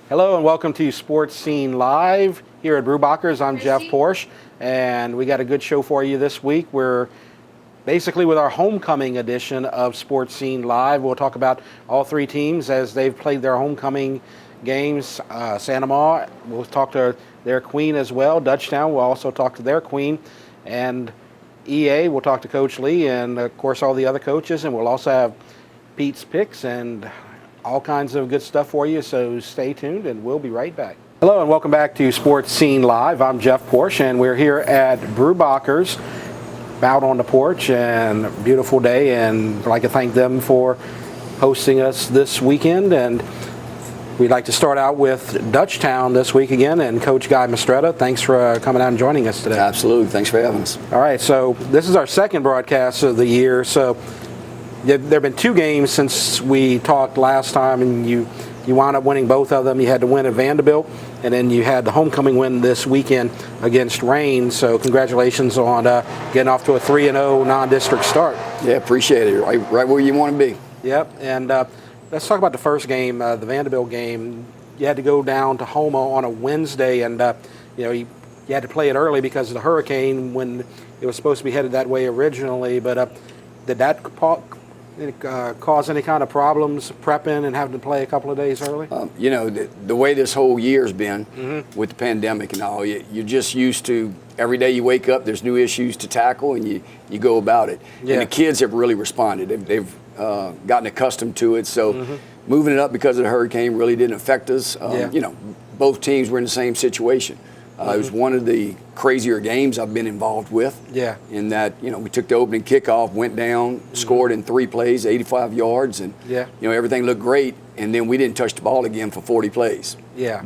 Hello and welcome to Sports Scene Live here at Brewbachers. I'm Jeff Porsche, and we got a good show for you this week. We're basically with our homecoming edition of Sports Scene Live. We'll talk about all three teams as they've played their homecoming games. Santa Ma, we'll talk to their queen as well. Dutchtown, we'll also talk to their queen. And EA, we'll talk to Coach Lee and, of course, all the other coaches. And we'll also have Pete's Picks and all kinds of good stuff for you, so stay tuned and we'll be right back. Hello and welcome back to Sports Scene Live. I'm Jeff Porsche and we're here at Brewbachers, out on the porch, and a beautiful day, and I'd like to thank them for hosting us this weekend. And we'd like to start out with Dutchtown this week again, and Coach Guy Mistretta, thanks for coming out and joining us today. Absolutely, thanks for having us. All right, so this is our second broadcast of the year, so there have been two games since we talked last time, and you wound up winning both of them. You had to win at Vanderbilt, and then you had the homecoming win this weekend against Rain. So congratulations on getting off to a 3-0 non-district start. Yeah, appreciate it. Right where you want to be. Yep, and let's talk about the first game, the Vanderbilt game. You had to go down to Houma on a Wednesday, and you had to play it early because of the hurricane when it was supposed to be headed that way originally. But did that cause any kind of problems prepping and having to play a couple of days early? The way this whole year's been with the pandemic and all, you're just used to every day you wake up, there's new issues to tackle, and you go about it. Yeah. And the kids have really responded. They've gotten accustomed to it. So moving it up because of the hurricane really didn't affect us. Both teams were in the same situation. It was one of the crazier games I've been involved with. Yeah. In that, we took the opening kickoff, went down, scored in 3 plays, 85 yards, and everything looked great. And then we didn't touch the ball again for 40 plays. Yeah.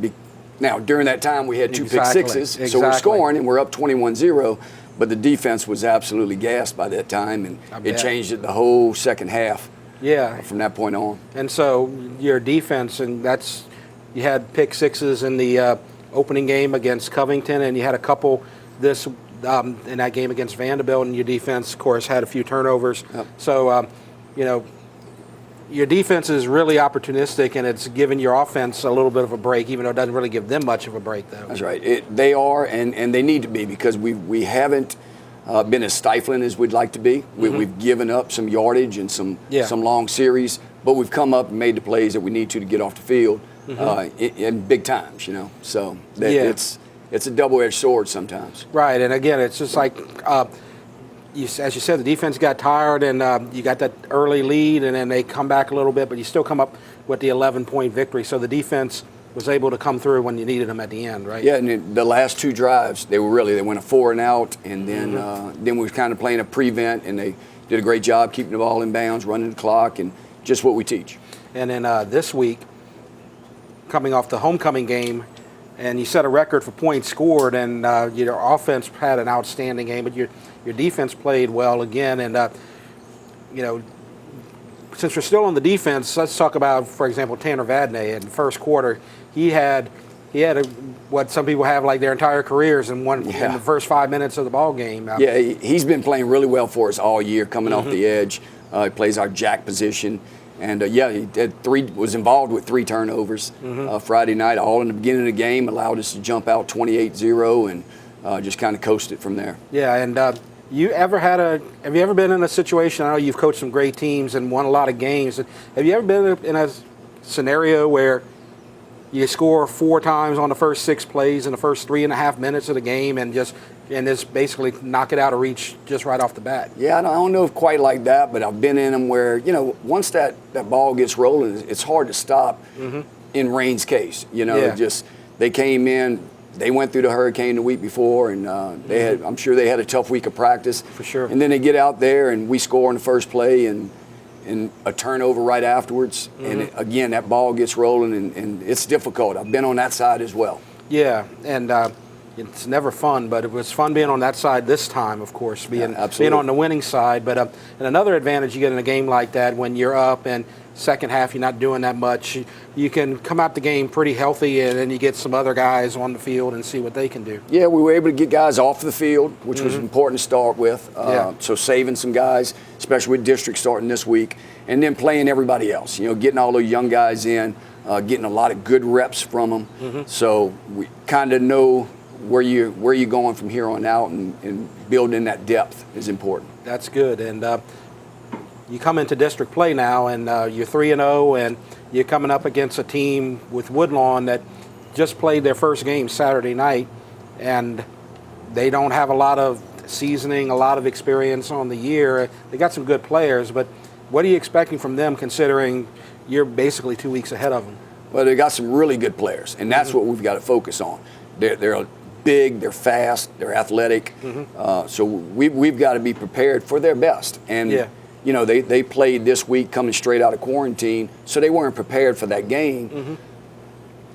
Now, during that time, we had 2 pick sixes, so we're scoring and we're up 21-0. But the defense was absolutely gassed by that time, and it changed it the whole second half. Yeah. From that point on. And so your defense, and you had pick sixes in the opening game against Covington, and you had a couple in that game against Vanderbilt, and your defense, of course, had a few turnovers. Yep. So, your defense is really opportunistic, and it's giving your offense a little bit of a break, even though it doesn't really give them much of a break, though. That's right. They are, and they need to be, because we haven't been as stifling as we'd like to be. We've given up some yardage and some long series, but we've come up and made the plays that we need to get off the field. In big times, so it's a double-edged sword sometimes. Right, and again, it's just like as you said, the defense got tired, and you got that early lead, and then they come back a little bit, but you still come up with the 11-point victory. So the defense was able to come through when you needed them at the end, right? Yeah, and the last 2 drives, they went a 4 and out, and then we were kind of playing a prevent, and they did a great job keeping the ball in bounds, running the clock, and just what we teach. And then this week, coming off the homecoming game, and you set a record for points scored, and your offense had an outstanding game, but your defense played well again. And since we're still on the defense, let's talk about, for example, Tanner Vadnais. In the first quarter, he had what some people have like their entire careers in the first 5 minutes of the ball game. He's been playing really well for us all year, coming off the edge. He plays our jack position. And he was involved with 3 turnovers Friday night, all in the beginning of the game, allowed us to jump out 28-0 and just kind of coasted from there. Yeah, and have you ever been in a situation, I know you've coached some great teams and won a lot of games, have you ever been in a scenario where you score 4 times on the first 6 plays in the first 3.5 minutes of the game and just basically knock it out of reach just right off the bat? Yeah, I don't know if quite like that, but I've been in them where, once that ball gets rolling, it's hard to stop in Rain's case. They came in, they went through the hurricane the week before, and I'm sure they had a tough week of practice. For sure. And then they get out there, and we score in the first play, and a turnover right afterwards. And again, that ball gets rolling, and it's difficult. I've been on that side as well. Yeah, and it's never fun, but it was fun being on that side this time, of course, being absolutely. on the winning side. But and another advantage you get in a game like that, when you're up and second half you're not doing that much, you can come out the game pretty healthy, and then you get some other guys on the field and see what they can do. Yeah, we were able to get guys off the field, which was important to start with. Yeah. So saving some guys, especially with district starting this week, and then playing everybody else. Getting all those young guys in, getting a lot of good reps from them. So we kind of know where you're going from here on out, and building that depth is important. That's good. And you come into district play now, and you're 3-0, and you're coming up against a team with Woodlawn that just played their first game Saturday night, and they don't have a lot of seasoning, a lot of experience on the year. They got some good players, but what are you expecting from them, considering you're basically 2 weeks ahead of them? Well, they got some really good players, and that's what we've got to focus on. They're big, they're fast, they're athletic, so we've got to be prepared for their best. And they played this week coming straight out of quarantine, so they weren't prepared for that game.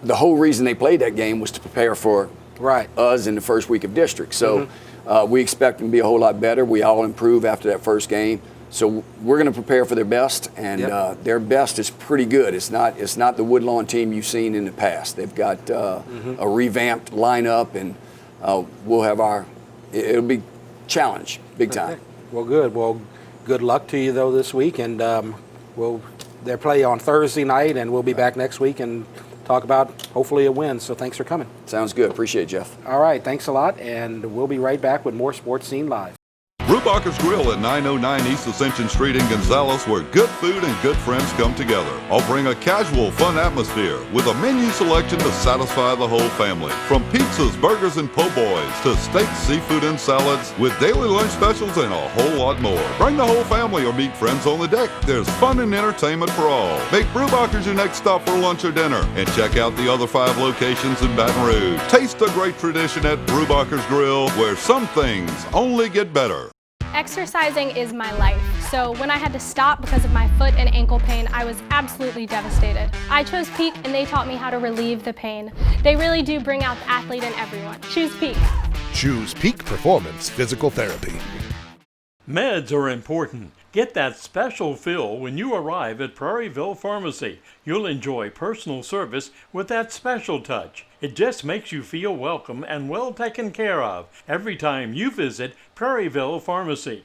The whole reason they played that game was to prepare for us in the first week of district. So we expect them to be a whole lot better. We all improve after that first game. So we're going to prepare for their best, and their best is pretty good. It's not the Woodlawn team you've seen in the past. They've got a revamped lineup, and we'll have it'll be challenge big time. Well, good. Well, good luck to you though this week, and they'll play on Thursday night, and we'll be back next week and talk about hopefully a win. So thanks for coming. Sounds good. Appreciate it, Jeff. All right, thanks a lot, and we'll be right back with more Sports Scene Live. Brubacher's Grill at 909 East Ascension Street in Gonzales, where good food and good friends come together. Offering a casual, fun atmosphere with a menu selection to satisfy the whole family. From pizzas, burgers, and po' boys to steaks, seafood, and salads, with daily lunch specials and a whole lot more. Bring the whole family or meet friends on the deck. There's fun and entertainment for all. Make Brubacher's your next stop for lunch or dinner, and check out the other 5 locations in Baton Rouge. Taste the great tradition at Brubacher's Grill, where some things only get better. Exercising is my life, so when I had to stop because of my foot and ankle pain, I was absolutely devastated. I chose Peak, and they taught me how to relieve the pain. They really do bring out the athlete in everyone. Choose Peak. Choose Peak Performance Physical Therapy. Meds are important. Get that special fill when you arrive at Prairieville Pharmacy. You'll enjoy personal service with that special touch. It just makes you feel welcome and well taken care of every time you visit Prairieville Pharmacy.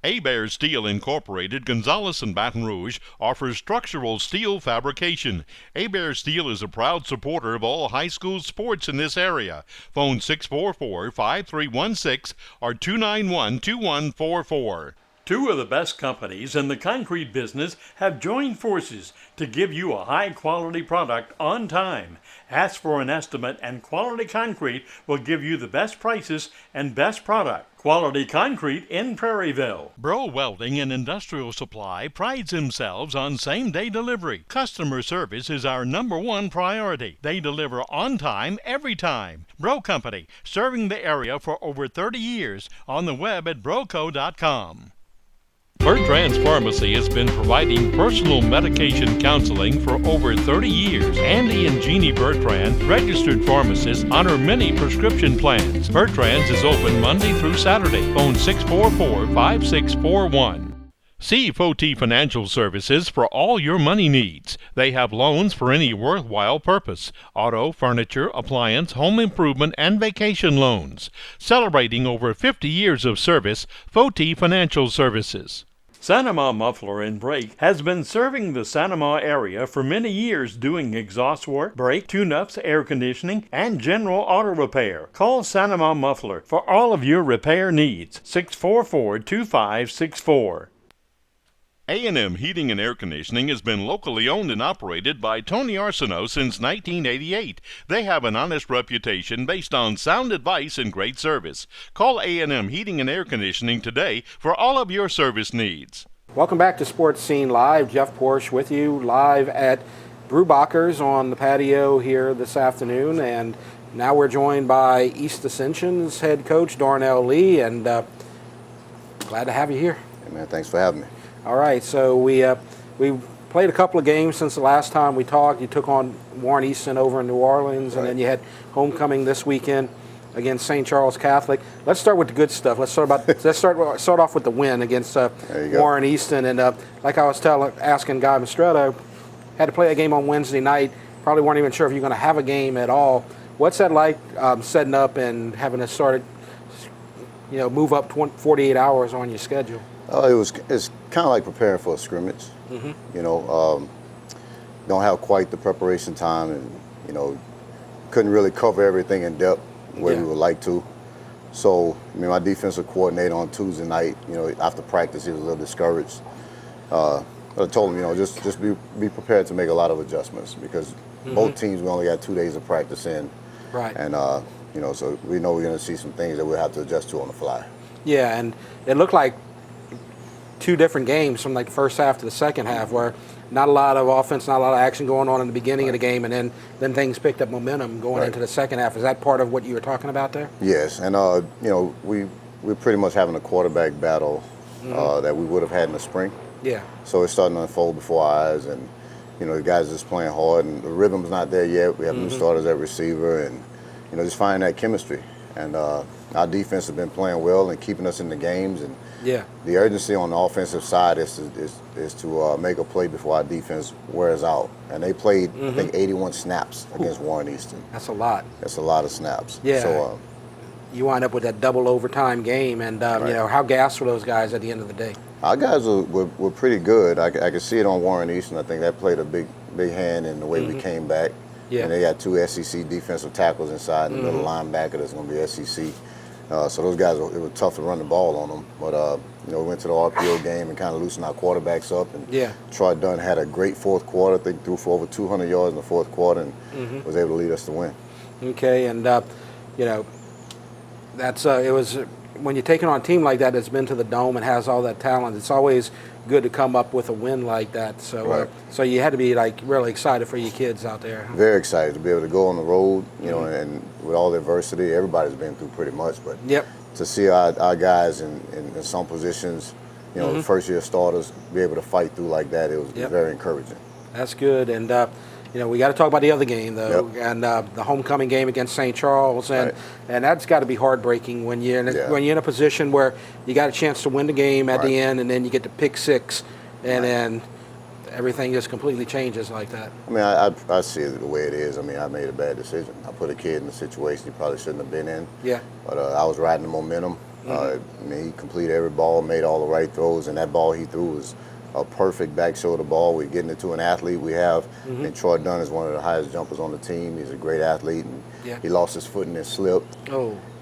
Hebert Steel Incorporated, Gonzales and Baton Rouge, offers structural steel fabrication. Hebert Steel is a proud supporter of all high school sports in this area. Phone 644-5316 or 291-2144. 2 of the best companies in the concrete business have joined forces to give you a high-quality product on time. Ask for an estimate, and Quality Concrete will give you the best prices and best product. Quality Concrete in Prairieville. Bro Welding and Industrial Supply prides themselves on same-day delivery. Customer service is our #1 priority. They deliver on time, every time. Bro Company, serving the area for over 30 years. On the web at broco.com. Bertrand's Pharmacy has been providing personal medication counseling for over 30 years. Andy and Jeannie Bertrand, registered pharmacists, honor many prescription plans. Bertrand's is open Monday through Saturday. Phone 644-5641. See Foti Financial Services for all your money needs. They have loans for any worthwhile purpose: auto, furniture, appliance, home improvement, and vacation loans. Celebrating over 50 years of service, Foti Financial Services. Sanama Muffler and Brake has been serving the Sanama area for many years, doing exhaust work, brake, tune-ups, air conditioning, and general auto repair. Call Sanama Muffler for all of your repair needs. 644-2564. A&M Heating and Air Conditioning has been locally owned and operated by Tony Arsenault since 1988. They have an honest reputation based on sound advice and great service. Call A&M Heating and Air Conditioning today for all of your service needs. Welcome back to Sports Scene Live. Jeff Porsche with you live at Brubacher's on the patio here this afternoon, and now we're joined by East Ascension's head coach Darnell Lee, and glad to have you here. Hey man, thanks for having me. All right, so we played a couple of games since the last time we talked. You took on Warren Easton over in New Orleans, and then you had homecoming this weekend. against St. Charles Catholic. Let's start with the good stuff. Let's start off with the win against Warren Easton. And like I was asking Guy Mastretto, had to play a game on Wednesday night. Probably weren't even sure if you're going to have a game at all. What's that like, setting up and having to start, move up 48 hours on your schedule? It's kind of like preparing for a scrimmage. Don't have quite the preparation time, and couldn't really cover everything in depth the way we would like to. So, my defensive coordinator on Tuesday night, after practice, he was a little discouraged. But I told him, just be prepared to make a lot of adjustments, because both teams, we only got 2 days of practice in. Right. And, so we know we're going to see some things that we'll have to adjust to on the fly. Yeah, and it looked like two different games from like the first half to the second half, where not a lot of offense, not a lot of action going on in the beginning of the game, and then things picked up momentum going into the second half. Is that part of what you were talking about there? Yes, and we're pretty much having a quarterback battle that we would have had in the spring. Yeah. So it's starting to unfold before our eyes, and the guys are just playing hard, and the rhythm's not there yet. We have new starters at receiver, and just finding that chemistry. And our defense has been playing well and keeping us in the games, and the urgency on the offensive side is to make a play before our defense wears out. And they played, I think, 81 snaps against Warren Easton. That's a lot. That's a lot of snaps. Yeah. So, you wind up with that double overtime game, and how gassed were those guys at the end of the day? Our guys were pretty good. I could see it on Warren Easton. I think that played a big hand in the way we came back. Yeah. And they got 2 SEC defensive tackles inside, and the middle linebacker that's going to be SEC. So those guys, it was tough to run the ball on them. But, we went to the RPO game and kind of loosened our quarterbacks up. And Troy Dunn had a great fourth quarter. I think threw for over 200 yards in the fourth quarter and was able to lead us to win. Okay, and, that's it was when you're taking on a team like that that's been to the Dome and has all that talent, it's always good to come up with a win like that. So so you had to be like really excited for your kids out there. Very excited to be able to go on the road, and with all the adversity everybody's been through pretty much. But to see our guys in some positions, the first year starters be able to fight through like that, it was very encouraging. That's good. And we got to talk about the other game, though, and the homecoming game against St. Charles, and that's got to be heartbreaking when you're in a position where you got a chance to win the game at the end, and then you get to pick six, and then everything just completely changes like that. I see it the way it is. I made a bad decision. I put a kid in a situation he probably shouldn't have been in. Yeah. But I was riding the momentum. He completed every ball, made all the right throws, and that ball he threw was a perfect back shoulder ball. We're getting it to an athlete we have. And Troy Dunn is one of the highest jumpers on the team. He's a great athlete, and he lost his foot and it slipped.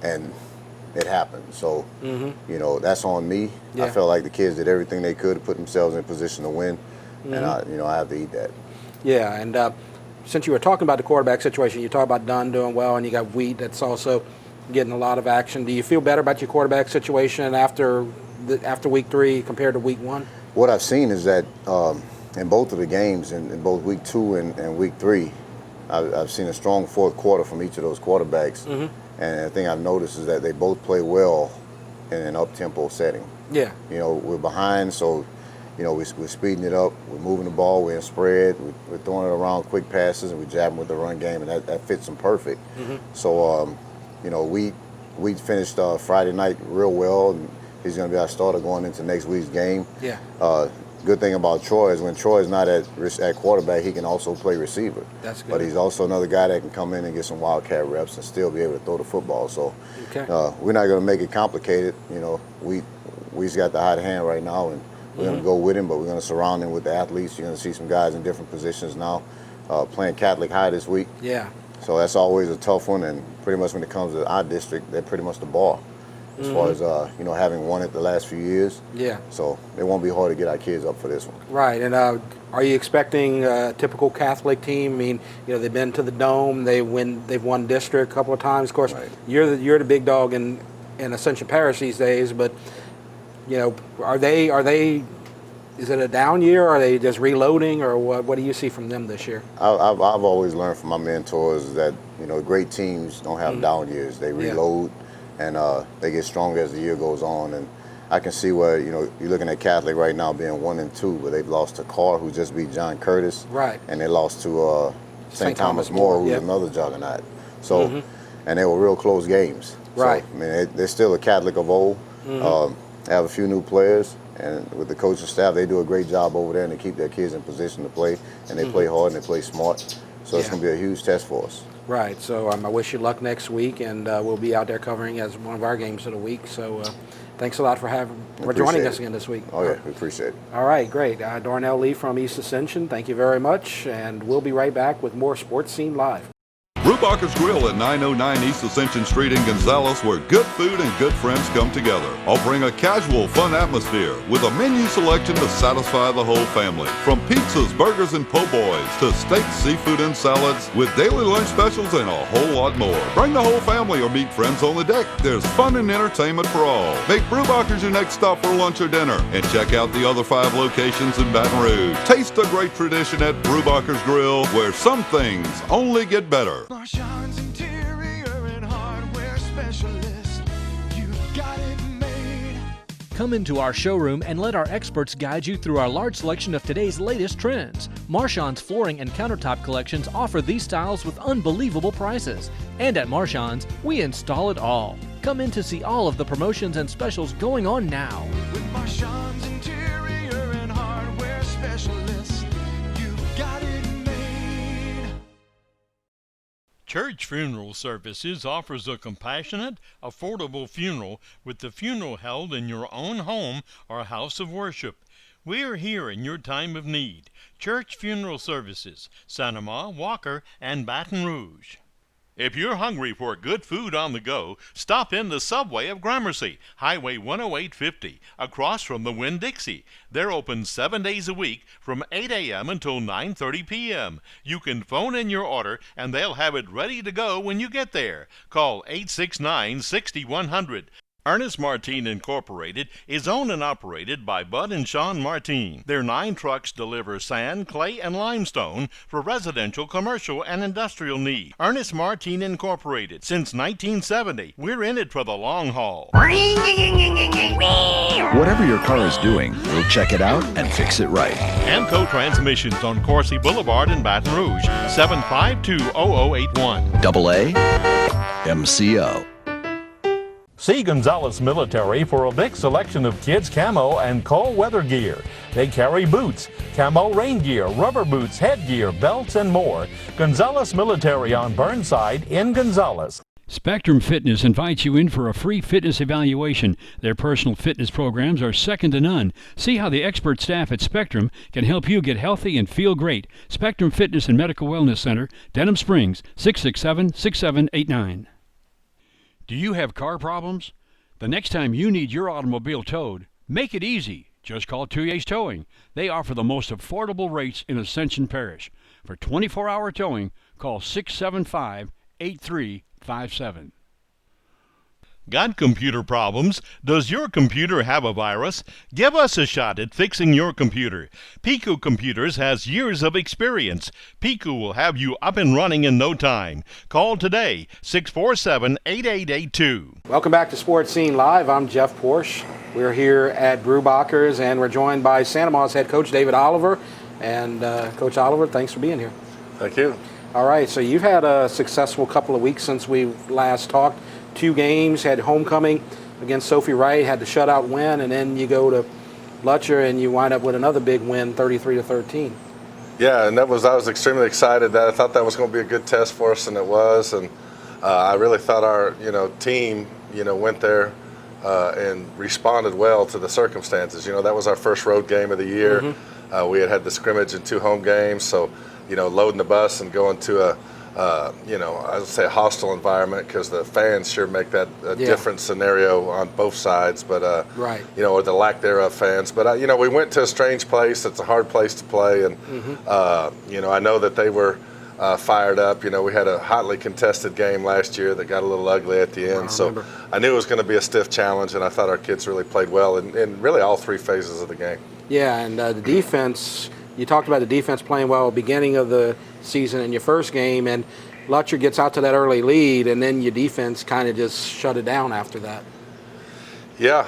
And it happened. So, that's on me. I felt like the kids did everything they could to put themselves in position to win, and I have to eat that. Yeah, and since you were talking about the quarterback situation, you talk about Dunn doing well, and you got Wheat that's also getting a lot of action. Do you feel better about your quarterback situation after week 3 compared to week 1? What I've seen is that in both of the games, in both week 2 and week 3, I've seen a strong fourth quarter from each of those quarterbacks. And the thing I've noticed is that they both play well in an up-tempo setting. Yeah. We're behind, so, we're speeding it up. We're moving the ball. We're in spread. We're throwing it around quick passes, and we're jabbing with the run game, and that fits them perfect. So, we finished Friday night real well, and he's going to be our starter going into next week's game. Yeah. Good thing about Troy is when Troy is not at quarterback, he can also play receiver. That's good. But he's also another guy that can come in and get some wildcat reps and still be able to throw the football. So we're not going to make it complicated. We've got the hot hand right now, and we're going to go with him, but we're going to surround him with the athletes. You're going to see some guys in different positions now playing Catholic High this week. Yeah. So that's always a tough one, and pretty much when it comes to our district, they're pretty much the bar. As far as, having won it the last few years. Yeah. So it won't be hard to get our kids up for this one. Right. And are you expecting a typical Catholic team? They've been to the Dome. They've won district a couple of times. Of course, you're the big dog in Ascension Parish these days. But, are they? Is it a down year? Or are they just reloading? Or what do you see from them this year? I've always learned from my mentors that, great teams don't have down years. They reload. And they get stronger as the year goes on. And I can see where, you're looking at Catholic right now being 1-2, but they've lost to Carr, who just beat John Curtis. Right. And they lost to St. Thomas More, who's another juggernaut. So, and they were real close games. Right. So, I mean, they're still a Catholic of old. They have a few new players, and with the coaching staff, they do a great job over there, and they keep their kids in position to play, and they play hard and they play smart. So it's going to be a huge test for us. Right. So I wish you luck next week, and we'll be out there covering as one of our games of the week. So thanks a lot for joining us again this week. Oh, yeah, we appreciate it. All right, great. Darnell Lee from East Ascension, thank you very much, and we'll be right back with more Sports Scene Live. Brubacher's Grill at 909 East Ascension Street in Gonzales, where good food and good friends come together. Offering a casual, fun atmosphere with a menu selection to satisfy the whole family. From pizzas, burgers, and po' boys to steaks, seafood, and salads with daily lunch specials and a whole lot more. Bring the whole family or meet friends on the deck. There's fun and entertainment for all. Make Brubacher's your next stop for lunch or dinner, and check out the other 5 locations in Baton Rouge. Taste the great tradition at Brubacher's Grill, where some things only get better. Marchand's Interior and Hardware Specialist. You've got it made. Come into our showroom and let our experts guide you through our large selection of today's latest trends. Marchand's flooring and countertop collections offer these styles with unbelievable prices. And at Marchand's, we install it all. Come in to see all of the promotions and specials going on now. With Marchand's Interior and Hardware Specialist, you've got it made. Church Funeral Services offers a compassionate, affordable funeral with the funeral held in your own home or house of worship. We are here in your time of need. Church Funeral Services, Santa Ma, Walker, and Baton Rouge. If you're hungry for good food on the go, stop in the Subway of Gramercy, Highway 10850, across from the Winn-Dixie. They're open 7 days a week from 8 a.m. until 9:30 p.m. You can phone in your order and they'll have it ready to go when you get there. Call 869-6100. Ernest Martin Incorporated is owned and operated by Bud and Sean Martin. Their 9 trucks deliver sand, clay, and limestone for residential, commercial, and industrial needs. Ernest Martin Incorporated. Since 1970, we're in it for the long haul. Whatever your car is doing, we'll check it out and fix it right. Amco Transmissions on Corsi Boulevard in Baton Rouge, 752-0081. AA MCO. See Gonzales Military for a big selection of kids' camo and cold weather gear. They carry boots, camo rain gear, rubber boots, headgear, belts, and more. Gonzales Military on Burnside in Gonzales. Spectrum Fitness invites you in for a free fitness evaluation. Their personal fitness programs are second to none. See how the expert staff at Spectrum can help you get healthy and feel great. Spectrum Fitness and Medical Wellness Center, Denham Springs, 667-6789. Do you have car problems? The next time you need your automobile towed, make it easy. Just call Tuyes Towing. They offer the most affordable rates in Ascension Parish. For 24-hour towing, call 675-8357. Got computer problems? Does your computer have a virus? Give us a shot at fixing your computer. Pico Computers has years of experience. Pico will have you up and running in no time. Call today, 647-8882. Welcome back to Sports Scene Live. I'm Jeff Porsche. We're here at Brubacher's, and we're joined by Santa Ma's head coach, David Oliver. And Coach Oliver, thanks for being here. Thank you. All right, so you've had a successful couple of weeks since we last talked. 2 games, had homecoming against Sophie Wright, had the shutout win, and then you go to Lutcher and you wind up with another big win, 33-13. Yeah, and I was extremely excited. I thought that was going to be a good test for us, and it was. And I really thought our team went there and responded well to the circumstances. That was our first road game of the year. Mm-hmm. We had the scrimmage in 2 home games, so loading the bus and going to a I would say a hostile environment, because the fans sure make that a different scenario on both sides, but right, or the lack thereof fans. But we went to a strange place. It's a hard place to play, and I know that they were fired up. We had a hotly contested game last year that got a little ugly at the end, so I knew it was going to be a stiff challenge, and I thought our kids really played well in really all 3 phases of the game. Yeah, and the defense. You talked about the defense playing well at the beginning of the season in your first game, and Lutcher gets out to that early lead, and then your defense kind of just shut it down after that. Yeah,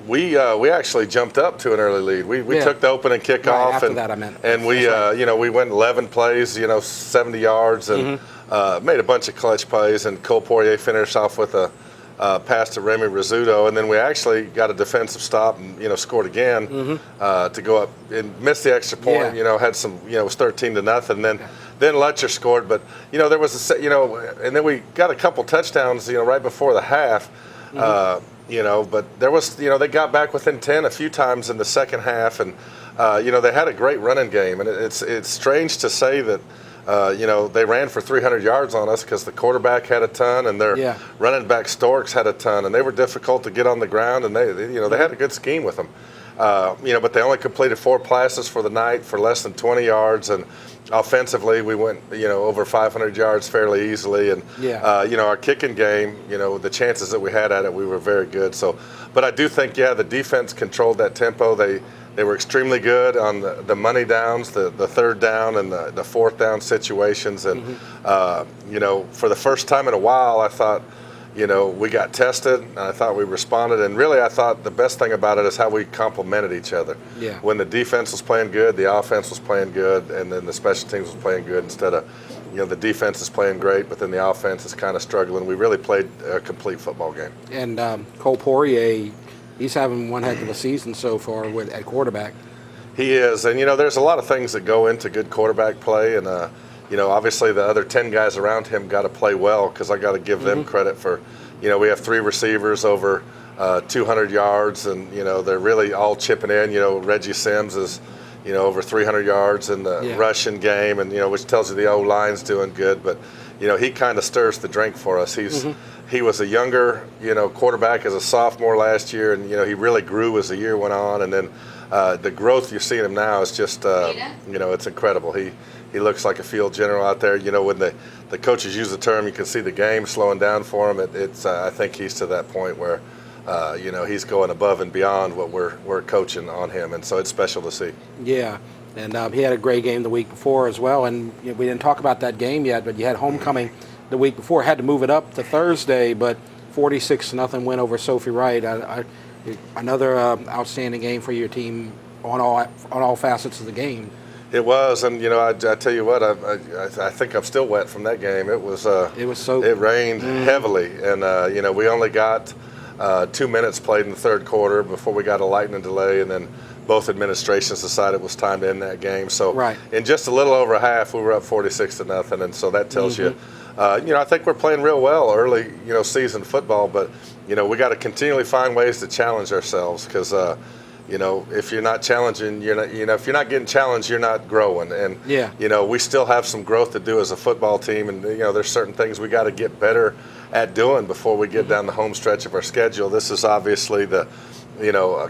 we actually jumped up to an early lead. We took the opening kickoff, after and that I meant. and we we went 11 plays, 70 yards, and made a bunch of clutch plays. And Cole Poirier finished off with a pass to Remy Rizzuto, and then we actually got a defensive stop and scored again to go up and missed the extra point. Had some it was 13-0. Then Letcher scored, but there was and then we got a couple touchdowns right before the half. But there was, they got back within 10 a few times in the second half, and they had a great running game. And it's strange to say that they ran for 300 yards on us because the quarterback had a ton, and their running back Storks had a ton, and they were difficult to get on the ground, and they had a good scheme with them. But they only completed 4 passes for the night for less than 20 yards, and offensively we went over 500 yards fairly easily, and our kicking game, the chances that we had at it, we were very good. So, but I do think the defense controlled that tempo. They were extremely good on the money downs, the third down and the fourth down situations, and for the first time in a while I thought we got tested, and I thought we responded, and really I thought the best thing about it is how we complemented each other. Yeah. When the defense was playing good, the offense was playing good, and then the special teams was playing good instead of, the defense is playing great, but then the offense is kind of struggling. We really played a complete football game. And Cole Poirier, he's having one heck of a season so far at quarterback. He is, and there's a lot of things that go into good quarterback play, and obviously the other 10 guys around him got to play well, because I got to give them credit for, we have 3 receivers over 200 yards, and they're really all chipping in. Reggie Sims is over 300 yards in the rushing game, and which tells you the O-line's doing good, but he kind of stirs the drink for us. He was a younger quarterback as a sophomore last year, and he really grew as the year went on, and then the growth you're seeing him now is just it's incredible. He looks like a field general out there. When the coaches use the term, you can see the game slowing down for him. I think he's to that point where he's going above and beyond what we're coaching on him, and so it's special to see. Yeah, and he had a great game the week before as well, and we didn't talk about that game yet, but you had homecoming the week before. Had to move it up to Thursday, but 46-0 win over Sophie Wright. Another outstanding game for your team on all facets of the game. It was, and I tell you what, I think I'm still wet from that game. It was so. It rained heavily, and we only got 2 minutes played in the third quarter before we got a lightning delay, and then both administrations decided it was time to end that game. So in just a little over a half, we were up 46-0, and so that tells you. I think we're playing real well early, season football, but we got to continually find ways to challenge ourselves, because if you're not challenging, you're not, if you're not getting challenged, you're not growing. And we still have some growth to do as a football team, and there's certain things we got to get better at doing before we get down the home stretch of our schedule. This is obviously the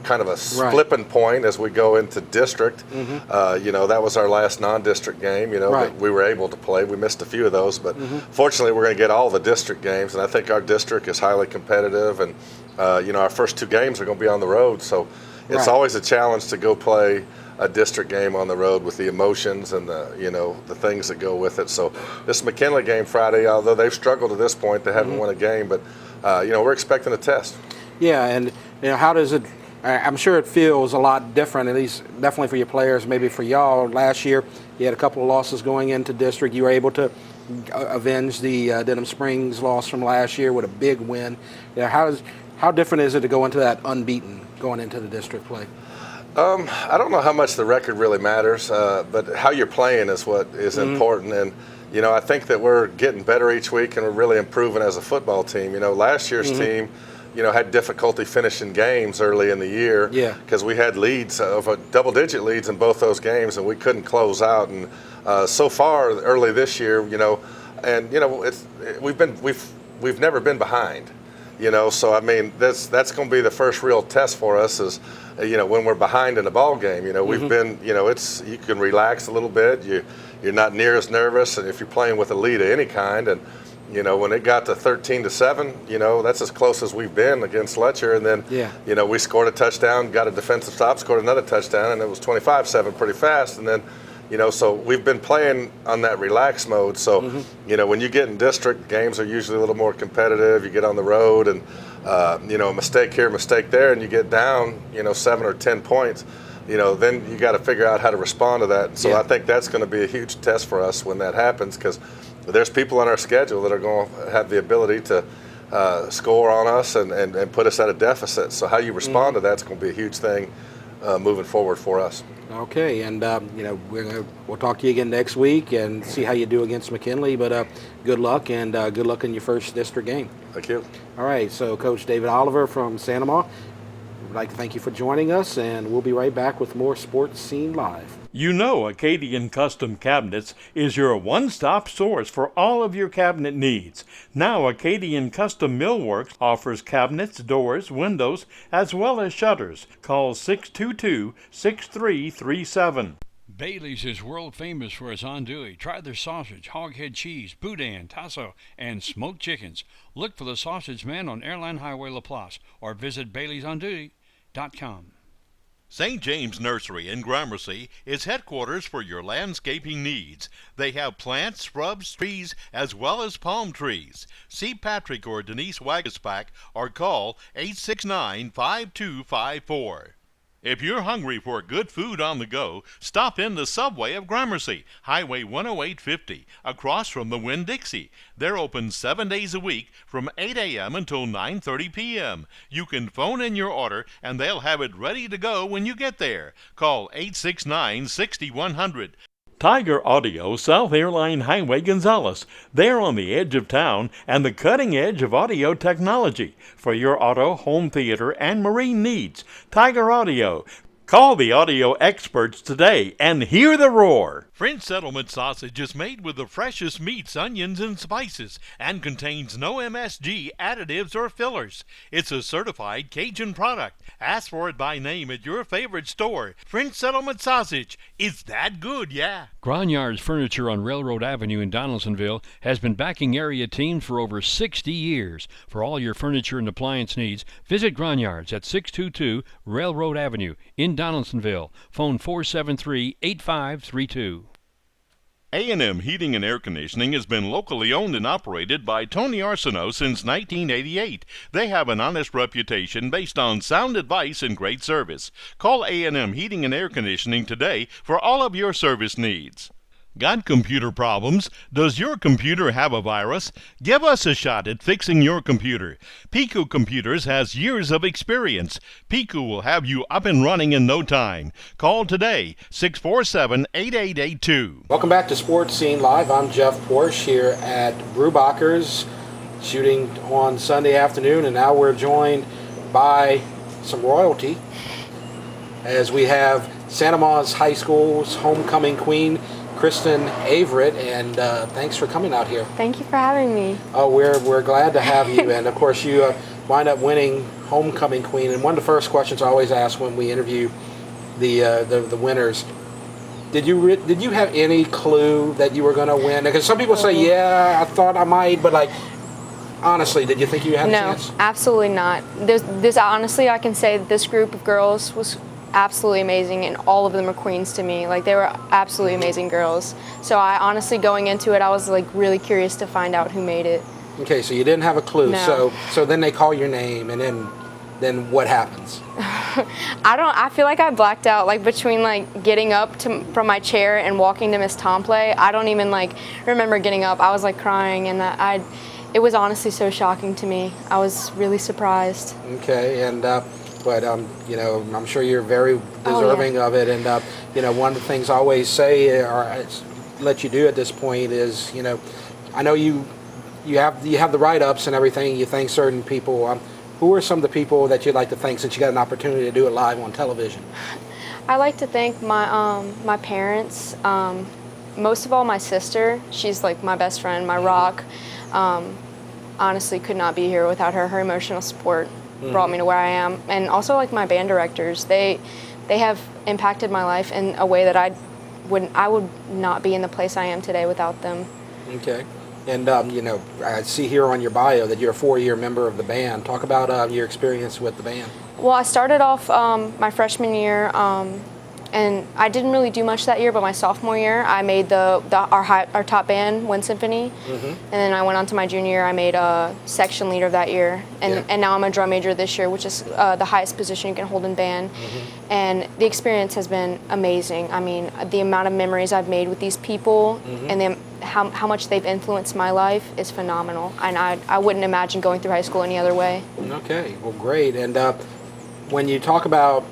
kind of a flipping point as we go into district. That was our last non-district game, that we were able to play. We missed a few of those, but fortunately we're going to get all the district games, and I think our district is highly competitive, and our first 2 games are going to be on the road, so it's always a challenge to go play a district game on the road with the emotions and the things that go with it. So this McKinley game Friday, although they've struggled to this point, they haven't won a game, but we're expecting a test. Yeah, and how does it? I'm sure it feels a lot different, at least definitely for your players, maybe for y'all. Last year, you had a couple of losses going into district. You were able to avenge the Denham Springs loss from last year with a big win. How different is it to go into that unbeaten going into the district play? I don't know how much the record really matters, but how you're playing is what is important. And I think that we're getting better each week, and we're really improving as a football team. Last year's team, had difficulty finishing games early in the year because we had leads of double-digit leads in both those games, and we couldn't close out. And so far, early this year, we've never been behind. So I mean, that's going to be the first real test for us is, when we're behind in a ball game. We've been, you can relax a little bit. You're not near as nervous, and if you're playing with a lead of any kind, and when it got to 13-7, that's as close as we've been against Letcher, and then we scored a touchdown, got a defensive stop, scored another touchdown, and it was 25-7 pretty fast, and then. So we've been playing on that relaxed mode. So, when you get in district, games are usually a little more competitive. You get on the road, and a mistake here, a mistake there, and you get down, 7 or 10 points, then you got to figure out how to respond to that. So I think that's going to be a huge test for us when that happens, because there's people on our schedule that are going to have the ability to score on us and put us at a deficit. So how you respond to that's going to be a huge thing moving forward for us. Okay, and we'll talk to you again next week and see how you do against McKinley. But good luck, and good luck in your first district game. Thank you. All right, so Coach David Oliver from Sanoma, we'd like to thank you for joining us, and we'll be right back with more Sports Scene Live. You know Acadian Custom Cabinets is your one-stop source for all of your cabinet needs. Now Acadian Custom Millworks offers cabinets, doors, windows, as well as shutters. Call 622-6337. Bailey's is world famous for its andouille. Try their sausage, hoghead cheese, boudin, tasso, and smoked chickens. Look for the Sausage Man on Airline Highway LaPlace or visit baileysandouille.com. St. James Nursery in Gramercy is headquarters for your landscaping needs. They have plants, shrubs, trees, as well as palm trees. See Patrick or Denise Wagaspack or call 869-5254. If you're hungry for good food on the go, stop in the Subway of Gramercy, Highway 10850, across from the Winn-Dixie. They're open 7 days a week from 8 a.m. until 9:30 p.m. You can phone in your order and they'll have it ready to go when you get there. Call 869-6100. Tiger Audio, South Airline Highway, Gonzales. They're on the edge of town and the cutting edge of audio technology for your auto, home theater, and marine needs. Tiger Audio. Call the audio experts today and hear the roar. French Settlement sausage is made with the freshest meats, onions, and spices and contains no MSG, additives, or fillers. It's a certified Cajun product. Ask for it by name at your favorite store. French Settlement sausage. It's that good, yeah. Gronyard's Furniture on Railroad Avenue in Donaldsonville has been backing area teams for over 60 years. For all your furniture and appliance needs, visit Gronyard's at 622 Railroad Avenue in Donaldsonville. Phone 473-8532. A&M Heating and Air Conditioning has been locally owned and operated by Tony Arsenault since 1988. They have an honest reputation based on sound advice and great service. Call A&M Heating and Air Conditioning today for all of your service needs. Got computer problems? Does your computer have a virus? Give us a shot at fixing your computer. Pico Computers has years of experience. Pico will have you up and running in no time. Call today, 647-8882. Welcome back to Sports Scene Live. I'm Jeff Porsche here at Brewbacher's, shooting on Sunday afternoon, and now we're joined by some royalty as we have Santa Ma's High School's homecoming queen, Kristen Averett, and thanks for coming out here. Thank you for having me. Oh, we're glad to have you, and of course you wind up winning homecoming queen. And one of the first questions I always ask when we interview the winners: Did you have any clue that you were going to win? Because some people say, yeah, I thought I might, but like, honestly, did you think you had a chance? No, absolutely not. This honestly, I can say that this group of girls was absolutely amazing, and all of them are queens to me. Like, they were absolutely amazing girls. So I honestly, going into it, I was like really curious to find out who made it. Okay, so you didn't have a clue. No. So then they call your name, and then what happens? I feel like I blacked out, like between like getting up from my chair and walking to Miss Tomplay. I don't even like remember getting up. I was like crying, and it was honestly so shocking to me. I was really surprised. Okay, and but I'm sure you're very deserving of it. And one of the things I always say or let you do at this point is, I know you have the write-ups and everything. You thank certain people. Who are some of the people that you'd like to thank since you got an opportunity to do it live on television? I like to thank my parents. Most of all, my sister. She's like my best friend, my rock. Honestly, could not be here without her. Her emotional support brought me to where I am. And also like my band directors. They have impacted my life in a way that I would not be in the place I am today without them. Okay. And, I see here on your bio that you're a 4-year member of the band. Talk about your experience with the band. Well, I started off my freshman year, and and I didn't really do much that year, but my sophomore year, I made our top band, Wind Symphony. And then I went on to my junior year, I made a section leader that year. And now I'm a drum major this year, which is the highest position you can hold in band. And the experience has been amazing. I mean, the amount of memories I've made with these people and how much they've influenced my life is phenomenal. And I wouldn't imagine going through high school any other way. Okay, well, great. And when you talk about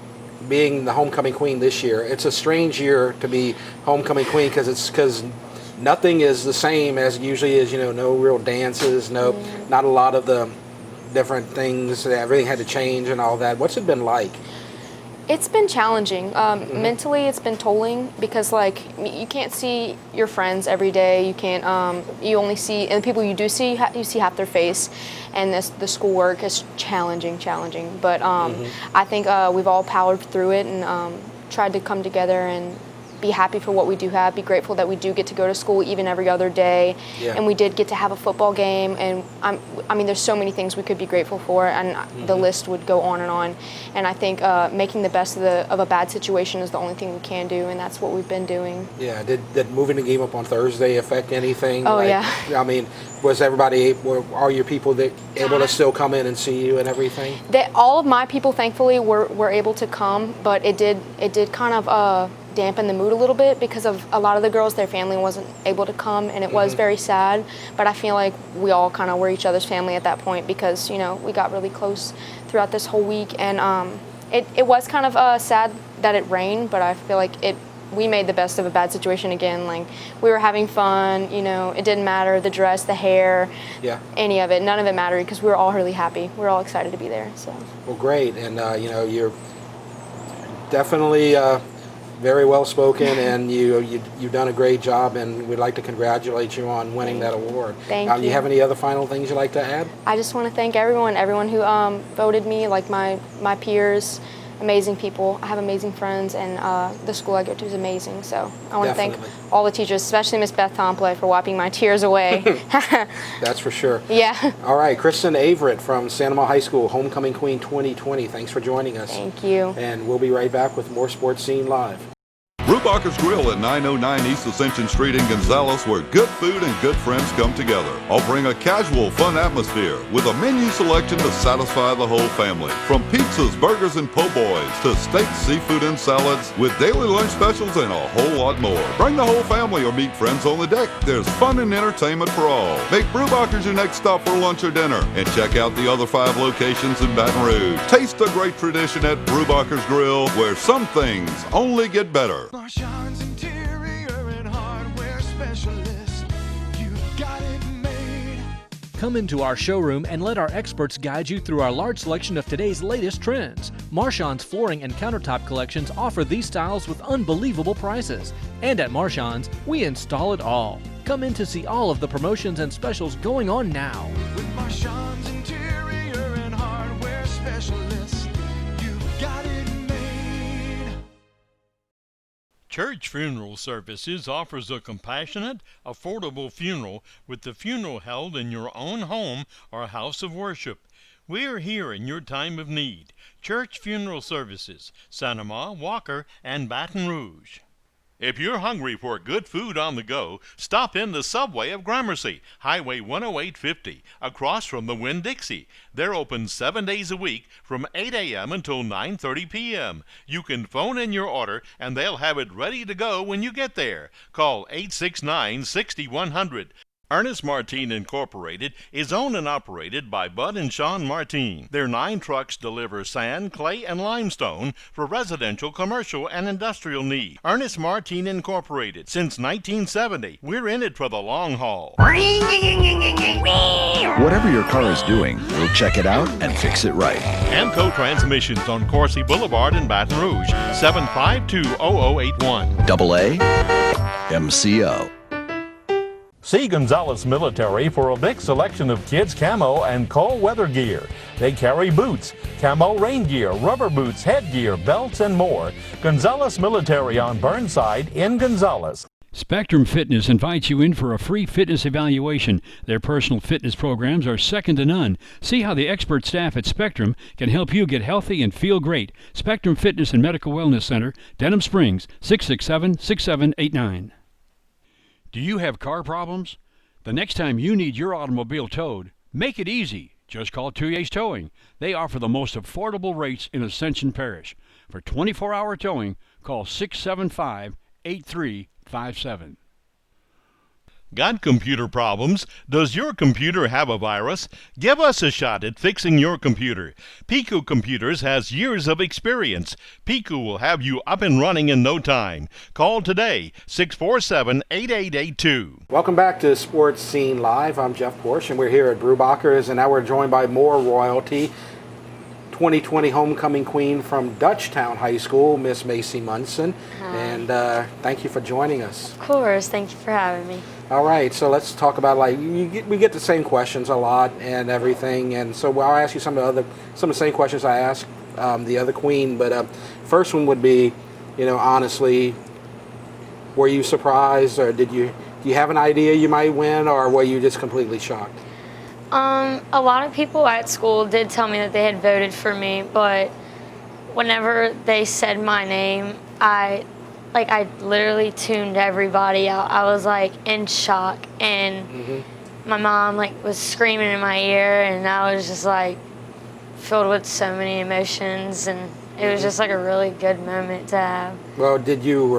being the homecoming queen this year, it's a strange year to be homecoming queen because nothing is the same as it usually is. You know, no real dances, not a lot of the different things. Everything had to change and all that. What's it been like? It's been challenging. Mentally, it's been tolling because, like, you can't see your friends every day. You can't. You only see, and the people you do see, you see half their face, and the schoolwork is challenging. But I think we've all powered through it and tried to come together and be happy for what we do have, be grateful that we do get to go to school even every other day, and we did get to have a football game, and I mean there's so many things we could be grateful for, and the list would go on, and I think making the best of a bad situation is the only thing we can do, and that's what we've been doing. Yeah, did moving the game up on Thursday affect anything? Oh, yeah. I mean, was were all your people able to still come in and see you and everything? All of my people thankfully were able to come, but it did kind of dampen the mood a little bit because of a lot of the girls, their family wasn't able to come, and it was very sad, but I feel like we all kind of were each other's family at that point because, you know, we got really close throughout this whole week, and it was kind of sad that it rained, but I feel like we made the best of a bad situation again. Like, we were having fun, you know, it didn't matter, the dress, the hair, any of it, none of it mattered because we were all really happy. We were all excited to be there, so. Well, great, and you know, you're definitely very well spoken, and you've done a great job, and we'd like to congratulate you on winning that award. Thank you. Do you have any other final things you'd like to add? I just want to thank everyone who voted me, like my peers, amazing people. I have amazing friends, and the school I go to is amazing. So I want to thank all the teachers, especially Miss Beth Tomplay, for wiping my tears away. That's for sure. Yeah. All right, Kristen Averett from Santa Ma High School, Homecoming Queen 2020. Thanks for joining us. Thank you. And we'll be right back with more Sports Scene Live. Brubacher's Grill at 909 East Ascension Street in Gonzales, where good food and good friends come together. Offering a casual, fun atmosphere with a menu selection to satisfy the whole family. From pizzas, burgers, and po' boys to steaks, seafood, and salads with daily lunch specials and a whole lot more. Bring the whole family or meet friends on the deck. There's fun and entertainment for all. Make Brubacher's your next stop for lunch or dinner, and check out the other 5 locations in Baton Rouge. Taste the great tradition at Brubacher's Grill, where some things only get better. Marchand's Interior and Hardware Specialist. You got it made. Come into our showroom and let our experts guide you through our large selection of today's latest trends. Marchand's flooring and countertop collections offer these styles with unbelievable prices. And at Marchand's, we install it all. Come in to see all of the promotions and specials going on now. With Marchand's Interior and Hardware Specialist, you got it made. Church Funeral Services offers a compassionate, affordable funeral with the funeral held in your own home or house of worship. We are here in your time of need. Church Funeral Services, Santa Ma, Walker, and Baton Rouge. If you're hungry for good food on the go, stop in the Subway of Gramercy, Highway 10850, across from the Winn-Dixie. They're open 7 days a week from 8 a.m. until 9:30 p.m. You can phone in your order, and they'll have it ready to go when you get there. Call 869-6100. Ernest Martin Incorporated is owned and operated by Bud and Sean Martin. Their 9 trucks deliver sand, clay, and limestone for residential, commercial, and industrial needs. Ernest Martin Incorporated. Since 1970, we're in it for the long haul. Whatever your car is doing, we'll check it out and fix it right. Amco Transmissions on Corsi Boulevard in Baton Rouge, 752-0081. AA MCO. See Gonzales Military for a big selection of kids' camo and cold weather gear. They carry boots, camo rain gear, rubber boots, headgear, belts, and more. Gonzales Military on Burnside in Gonzales. Spectrum Fitness invites you in for a free fitness evaluation. Their personal fitness programs are second to none. See how the expert staff at Spectrum can help you get healthy and feel great. Spectrum Fitness and Medical Wellness Center, Denham Springs, 667-6789. Do you have car problems? The next time you need your automobile towed, make it easy. Just call Tuyes Towing. They offer the most affordable rates in Ascension Parish. For 24-hour towing, call 675-8357. Got computer problems? Does your computer have a virus? Give us a shot at fixing your computer. Pico Computers has years of experience. Pico will have you up and running in no time. Call today, 647-8882. Welcome back to Sports Scene Live. I'm Jeff Porsche, and we're here at Brewbacher's, and now we're joined by more royalty. 2020 homecoming queen from Dutchtown High School, Miss Macy Munson. Hi. And thank you for joining us. Of course, thank you for having me. All right, so let's talk about, like, we get the same questions a lot and everything, and so I'll ask you some of the same questions I asked the other queen. But first one would be, honestly, were you surprised, or do you have an idea you might win, or were you just completely shocked? A lot of people at school did tell me that they had voted for me, but whenever they said my name, I literally tuned everybody out. I was in shock, and my mom was screaming in my ear, and I was just filled with so many emotions, and it was just a really good moment to have. Well, do you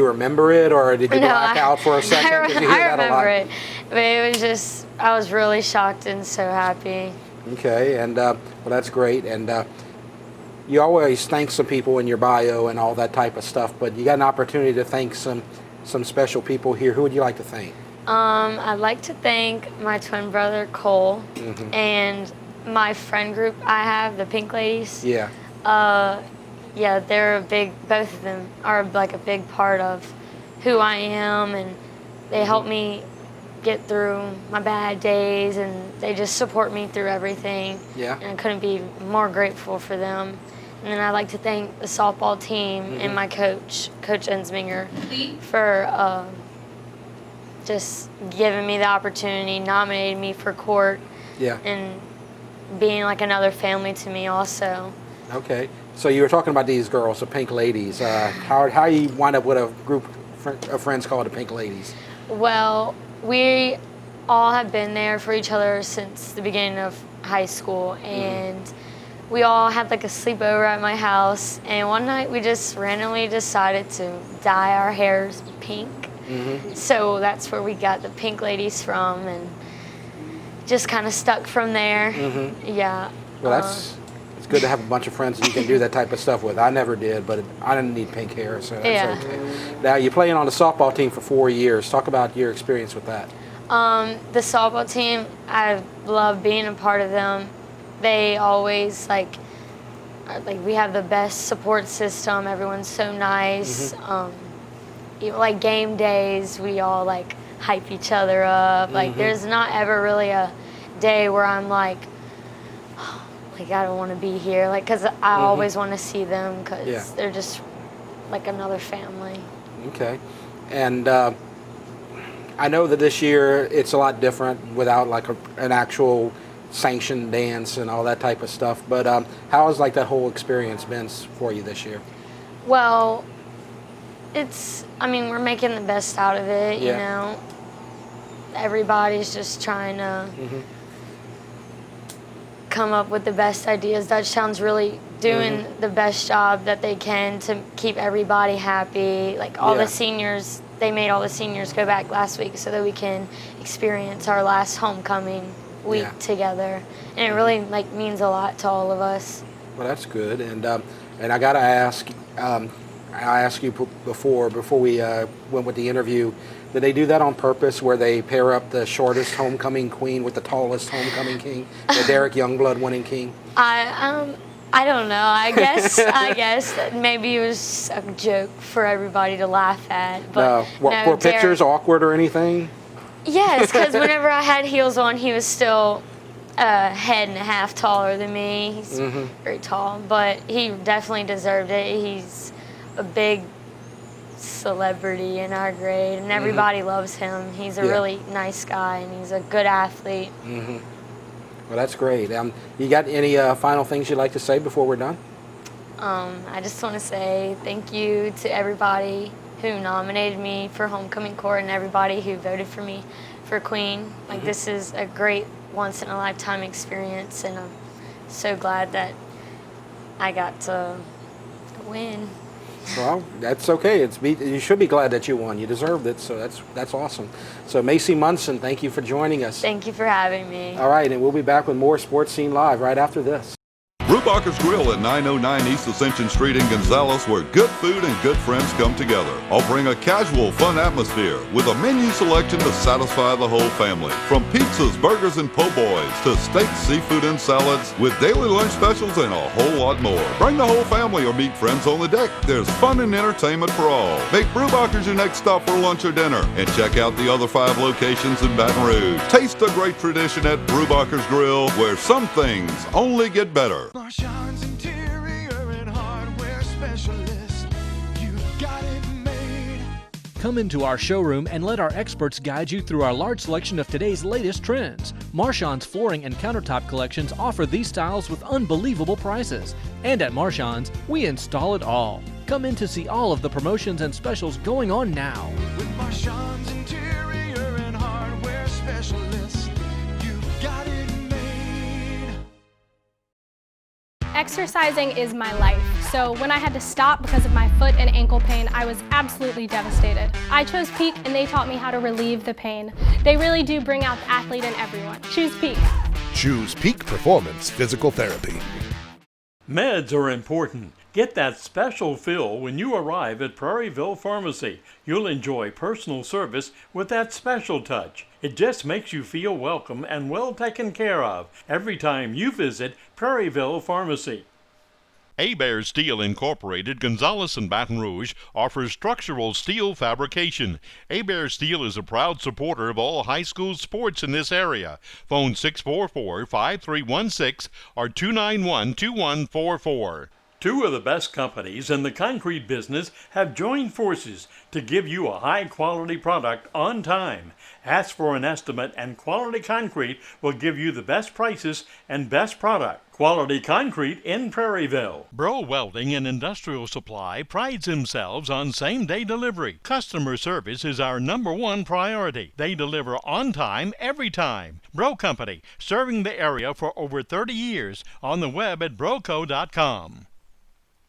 remember it, or did you black out for a second? I Did you hear that a lot? remember it, but it was just, I was really shocked and so happy. Okay, and well, that's great. And you always thank some people in your bio and all that type of stuff, but you got an opportunity to thank some special people here. Who would you like to thank? I'd like to thank my twin brother Cole and my friend group I have, the Pink Ladies. Yeah. Yeah, they're both of them are a big part of who I am, and they help me get through my bad days, and they just support me through everything. Yeah. And I couldn't be more grateful for them. And then I'd like to thank the softball team and my coach, Coach Ensminger, for just giving me the opportunity, nominating me for court, and being like another family to me also. Okay. So you were talking about these girls, the Pink Ladies. How you wind up with a group of friends called the Pink Ladies? Well, we all have been there for each other since the beginning of high school, and we all had like a sleepover at my house, and one night we just randomly decided to dye our hairs pink. So that's where we got the Pink Ladies from, and just kind of stuck from there. Yeah. Well, it's good to have a bunch of friends that you can do that type of stuff with. I never did, but I didn't need pink hair, so that's okay. Now, you're playing on the softball team for 4 years. Talk about your experience with that. The softball team, I love being a part of them. They always we have the best support system. Everyone's so nice. Even like game days, we all hype each other up. There's not ever really a day where I'm like I don't want to be here, because I always want to see them, because they're just like another family. Okay. And I know that this year it's a lot different without an actual sanctioned dance and all that type of stuff, but how has that whole experience been for you this year? Well, we're making the best out of it, you know. Everybody's just trying to come up with the best ideas. Dutchtown's really doing the best job that they can to keep everybody happy. All the seniors, they made all the seniors go back last week so that we can experience our last homecoming week together. And it really means a lot to all of us. Well, that's good. And I got to ask, I asked you before we went with the interview, did they do that on purpose, where they pair up the shortest homecoming queen with the tallest homecoming king, the Derek Youngblood winning king? I don't know. I guess that maybe it was a joke for everybody to laugh at. But were pictures awkward or anything? Yes, because whenever I had heels on, he was still a head and a half taller than me. He's very tall, but he definitely deserved it. He's a big celebrity in our grade, and everybody loves him. He's a really nice guy, and he's a good athlete. Well, that's great. You got any final things you'd like to say before we're done? I just want to say thank you to everybody who nominated me for homecoming court and everybody who voted for me for Queen. Like, this is a great once-in-a-lifetime experience, and I'm so glad that I got to win. Well, that's okay. You should be glad that you won. You deserved it, so that's awesome. So Macy Munson, thank you for joining us. Thank you for having me. All right, and we'll be back with more Sports Scene Live right after this. Brubacher's Grill at 909 East Ascension Street in Gonzales, where good food and good friends come together. Offering a casual, fun atmosphere with a menu selection to satisfy the whole family. From pizzas, burgers, and po' boys to steak, seafood, and salads with daily lunch specials and a whole lot more. Bring the whole family or meet friends on the deck. There's fun and entertainment for all. Make Brubacher's your next stop for lunch or dinner, and check out the other 5 locations in Baton Rouge. Taste the great tradition at Brubacher's Grill, where some things only get better. Marchand's interior and hardware specialist. You got it made. Come into our showroom and let our experts guide you through our large selection of today's latest trends. Marchand's flooring and countertop collections offer these styles with unbelievable prices. And at Marchand's, we install it all. Come in to see all of the promotions and specials going on now. With Marchand's interior and hardware specialist, you got it made. Exercising is my life, so when I had to stop because of my foot and ankle pain, I was absolutely devastated. I chose Peak, and they taught me how to relieve the pain. They really do bring out the athlete in everyone. Choose Peak. Choose Peak Performance Physical Therapy. Meds are important. Get that special fill when you arrive at Prairieville Pharmacy. You'll enjoy personal service with that special touch. It just makes you feel welcome and well taken care of every time you visit Prairieville Pharmacy. Hebert Steel Incorporated, Gonzales and Baton Rouge, offers structural steel fabrication. Hebert Steel is a proud supporter of all high school sports in this area. Phone 644-5316 or 291-2144. 2 of the best companies in the concrete business have joined forces to give you a high-quality product on time. Ask for an estimate, and Quality Concrete will give you the best prices and best product. Quality Concrete in Prairieville. Bro Welding and Industrial Supply prides themselves on same-day delivery. Customer service is our #1 priority. They deliver on time, every time. Bro Company, serving the area for over 30 years. On the web at broco.com.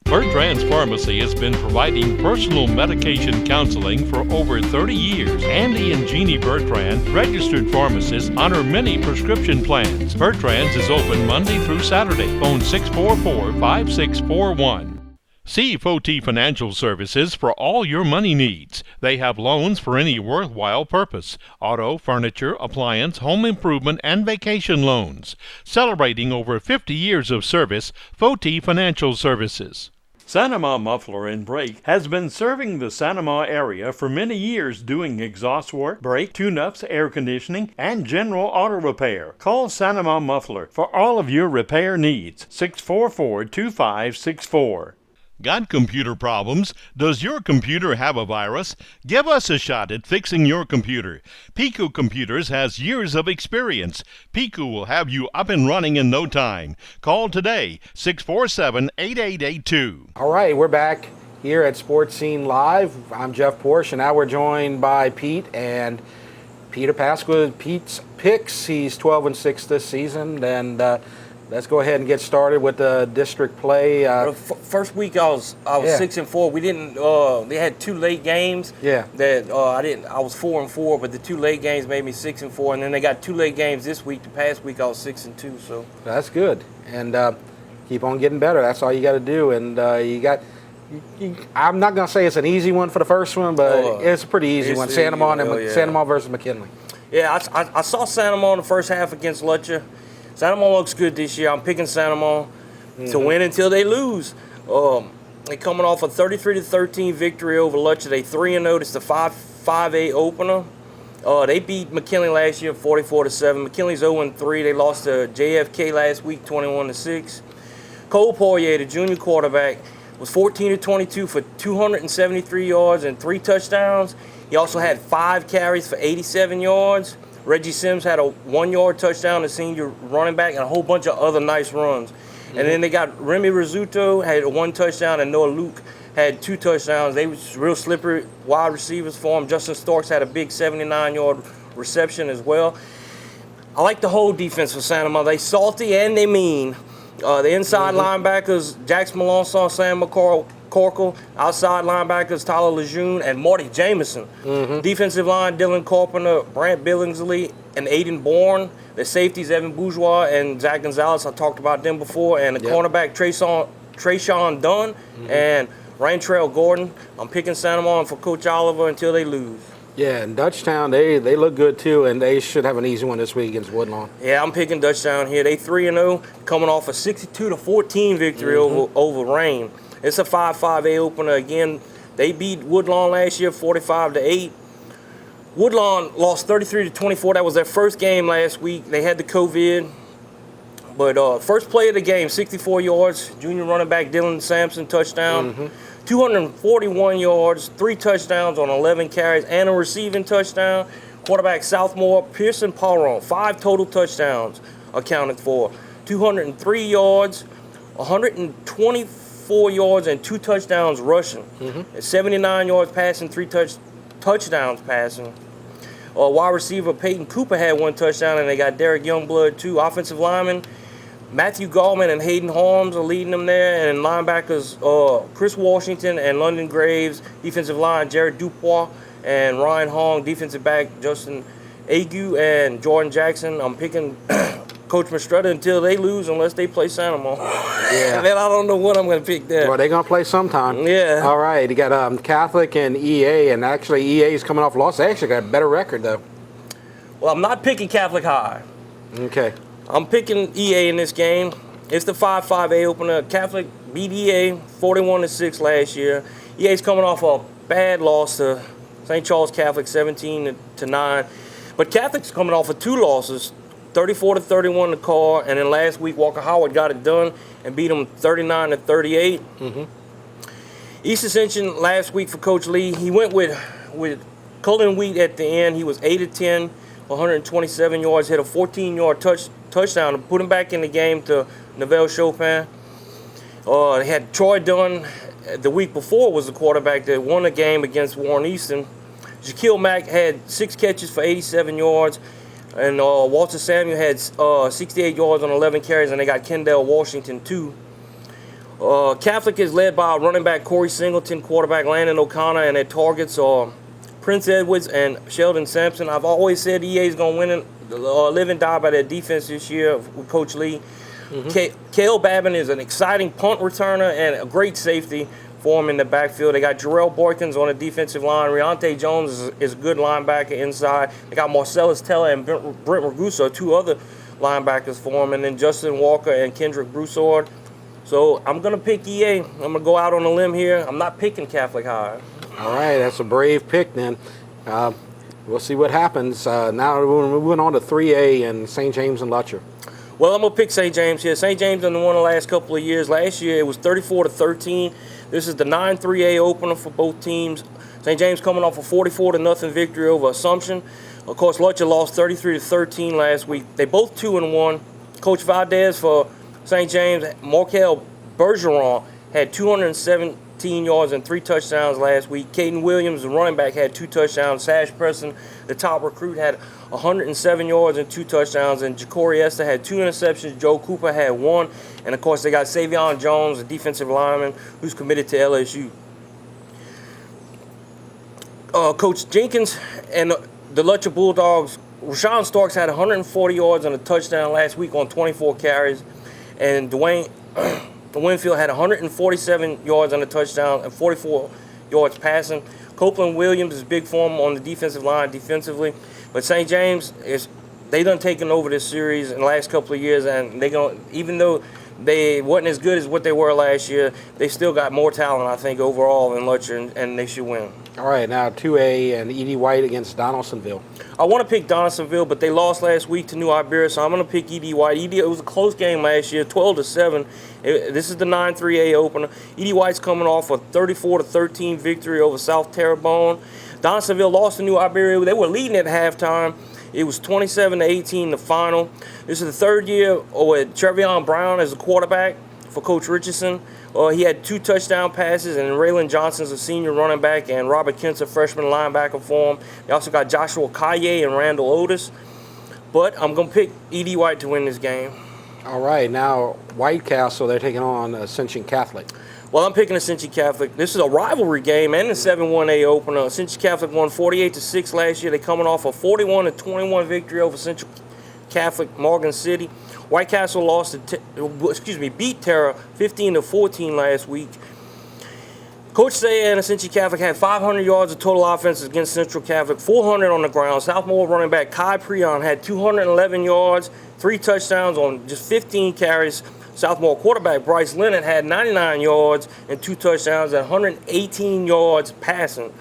Bertrand's Pharmacy has been providing personal medication counseling for over 30 years. Andy and Jeannie Bertrand, registered pharmacists, honor many prescription plans. Bertrand's is open Monday through Saturday. Phone 644-5641. See Foti Financial Services for all your money needs. They have loans for any worthwhile purpose: auto, furniture, appliance, home improvement, and vacation loans. Celebrating over 50 years of service, Foti Financial Services. Sanoma Muffler and Brake has been serving the Sanoma area for many years, doing exhaust work, brake, tune-ups, air conditioning, and general auto repair. Call Sanoma Muffler for all of your repair needs. 644-2564. Got computer problems? Does your computer have a virus? Give us a shot at fixing your computer. Piku Computers has years of experience. Piku will have you up and running in no time. Call today, 647-8882. All right, we're back here at Sports Scene Live. I'm Jeff Porsche, and now we're joined by Pete and Peter Pasqua. Pete's picks. He's 12-6 this season, and let's go ahead and get started with the district play. First week I was 6-4. We didn't. They had 2 late games. Yeah. That I didn't. I was 4-4, but the 2 late games made me 6-4, and then they got 2 late games this week. The past week I was 6-2. So that's good, and keep on getting better. That's all you got to do, and you got. I'm not gonna say it's an easy one for the first one, but it's a pretty easy one. Sanoma versus McKinley. Yeah, I saw Sanoma in the first half against Lutcher. Sanoma looks good this year. I'm picking Sanoma to win until they lose. They're coming off a 33-13 victory over Lutcher. They 3-0. It's the 5A opener. They beat McKinley last year 44-7. McKinley's 0-3. They lost to JFK last week 21-6. Cole Poirier, the junior quarterback, was 14 of 22 for 273 yards and 3 touchdowns. He also had 5 carries for 87 yards. Reggie Sims had a 1-yard touchdown, the senior running back, and a whole bunch of other nice runs. And then they got Remy Rizzuto had 1 touchdown, and Noah Luke had 2 touchdowns. They was real slippery wide receivers for him. Justin Starks had a big 79-yard reception as well. I like the whole defense for Santa Monica. They salty and they mean. The inside linebackers, Jax Melanson, Sam McCorkle. Outside linebackers, Tyler Lejeune and Marty Jameson. Defensive line, Dylan Carpenter, Brant Billingsley, and Aiden Bourne. The safeties, Evan Bourgeois and Zach Gonzalez. I talked about them before. And the cornerback, Trayshawn Dunn and Raintrell Gordon. I'm picking Santa Monica for Coach Oliver until they lose. Yeah, and Dutchtown, they look good too, and they should have an easy one this week against Woodlawn. Yeah, I'm picking Dutchtown here. They 3-0, coming off a 62-14 victory over Rain. It's a 5-5A opener again. They beat Woodlawn last year 45-8. Woodlawn lost 33-24. That was their first game last week. They had the COVID. But first play of the game, 64 yards. Junior running back Dylan Sampson, touchdown. 241 yards, 3 touchdowns on 11 carries, and a receiving touchdown. Quarterback sophomore Pearson Paron, 5 total touchdowns accounted for. 203 yards, 124 yards, and 2 touchdowns rushing. And 79 yards passing, 3 touchdowns passing. Wide receiver Peyton Cooper had 1 touchdown, and they got Derek Youngblood, 2 offensive linemen. Matthew Gallman and Hayden Holmes are leading them there, and linebackers Chris Washington and London Graves, defensive line Jared Dupois and Ryan Hong, defensive back Justin Agu and Jordan Jackson. I'm picking Coach Mastretta until they lose, unless they play Santa Monica. And then I don't know what I'm going to pick there. Well, they're going to play sometime. Yeah. All right, you got Catholic and EA, and actually EA is coming off loss. They actually got a better record, though. Well, I'm not picking Catholic High. Okay. I'm picking EA in this game. It's the 5-5A opener. Catholic beat EA 41-6 last year. EA's coming off a bad loss to St. Charles Catholic 17-9. But Catholic's coming off of 2 losses, 34-31 to Carr, and then last week Walker Howard got it done and beat them 39-38. East Ascension last week for Coach Lee, he went with Cullen Wheat at the end. He was 8-10, 127 yards, hit a 14-yard touchdown to put him back in the game to Novell Chopin. They had Troy Dunn the week before was the quarterback that won the game against Warren Easton. Shaquille Mack had 6 catches for 87 yards, and Walter Samuel had 68 yards on 11 carries, and they got Kendall Washington too. Catholic is led by running back Corey Singleton, quarterback Landon O'Connor, and their targets are Prince Edwards and Sheldon Sampson. I've always said EA is going to win live and die by their defense this year with Coach Lee. Cale Babin is an exciting punt returner and a great safety for him in the backfield. They got Jarrell Boykins on the defensive line. Riante Jones is a good linebacker inside. They got Marcellus Teller and Brent Ragusa, 2 other linebackers for him, and then Justin Walker and Kendrick Broussard. So I'm going to pick EA. I'm going to go out on a limb here. I'm not picking Catholic High. All right, that's a brave pick then. We'll see what happens. Now we're moving on to 3A and St. James and Lutcher. Well, I'm going to pick St. James here. St. James done won the last couple of years. Last year it was 34-13. This is the 9-3A opener for both teams. St. James coming off a 44-0 victory over Assumption. Of course, Lutcher lost 33-13 last week. They both 2-1. Coach Valdez for St. James, Markel Bergeron had 217 yards and 3 touchdowns last week. Caden Williams, the running back, had 2 touchdowns. Sash Preston, the top recruit, had 107 yards and 2 touchdowns. And Ja'Cory Esther had 2 interceptions. Joe Cooper had 1. And, of course, they got Savion Jones, the defensive lineman, who's committed to LSU. Coach Jenkins and the Lutcher Bulldogs, Rashawn Starks had 140 yards and a touchdown last week on 24 carries. And Dwayne Winfield had 147 yards on a touchdown and 44 yards passing. Copeland Williams is big for him on the defensive line defensively. But St. James, they done taken over this series in the last couple of years, and even though they wasn't as good as what they were last year. They still got more talent, I think, overall than Lutcher, and they should win. All right, now 2A and Edie White against Donaldsonville. I want to pick Donaldsonville, but they lost last week to New Iberia, so I'm going to pick Edie White. It was a close game last year, 12-7. This is the 9-3A opener. Edie White's coming off a 34-13 victory over South Terrebonne. Donaldsonville lost to New Iberia. They were leading at halftime. It was 27-18 the final. This is the third year with Trevion Brown as a quarterback for Coach Richardson. He had 2 touchdown passes, and Raylan Johnson's a senior running back, and Robert Kent's a freshman linebacker for him. They also got Joshua Kaye and Randall Otis. But I'm going to pick Edie White to win this game. All right, now White Castle, they're taking on Ascension Catholic. Well, I'm picking Ascension Catholic. This is a rivalry game and the 7-1A opener. Ascension Catholic won 48-6 last year. They're coming off a 41-21 victory over Central Catholic Morgan City. White Castle beat Terra 15-14 last week. Coach Say and Ascension Catholic had 500 yards of total offense against Central Catholic, 400 on the ground. Southmore running back Kai Prion had 211 yards, 3 touchdowns on just 15 carries. Southmore quarterback Bryce Leonard had 99 yards and 2 touchdowns and 118 yards passing.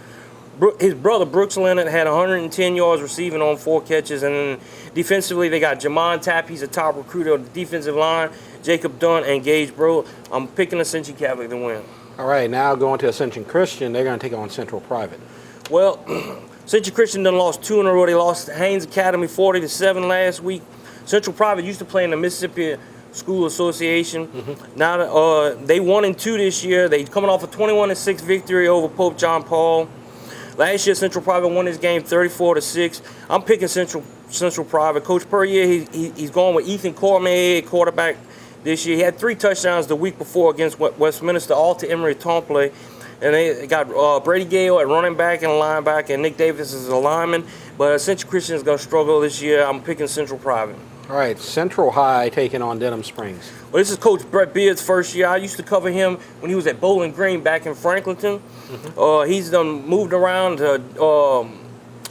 His brother Brooks Leonard had 110 yards receiving on 4 catches. And then defensively, they got Jamon Tapp, he's a top recruiter on the defensive line, Jacob Dunn, and Gage Bro. I'm picking Ascension Catholic to win. All right, now going to Ascension Christian, they're going to take on Central Private. Well, Ascension Christian done lost 2 in a row. They lost to Haynes Academy 40-7 last week. Central Private used to play in the Mississippi School Association. Now they 1-2 this year. They coming off a 21-6 victory over Pope John Paul. Last year, Central Private won this game 34-6. I'm picking Central Private. Coach Puryear, he's going with Ethan Cormier, quarterback this year. He had 3 touchdowns the week before against Westminster, Alta Emery Temple. And they got Brady Gale at running back and linebacker, and Nick Davis is a lineman. But Central Christian is going to struggle this year. I'm picking Central Private. All right, Central High taking on Denham Springs. Well, this is Coach Brett Beard's first year. I used to cover him when he was at Bowling Green back in Franklinton. He's done moved around to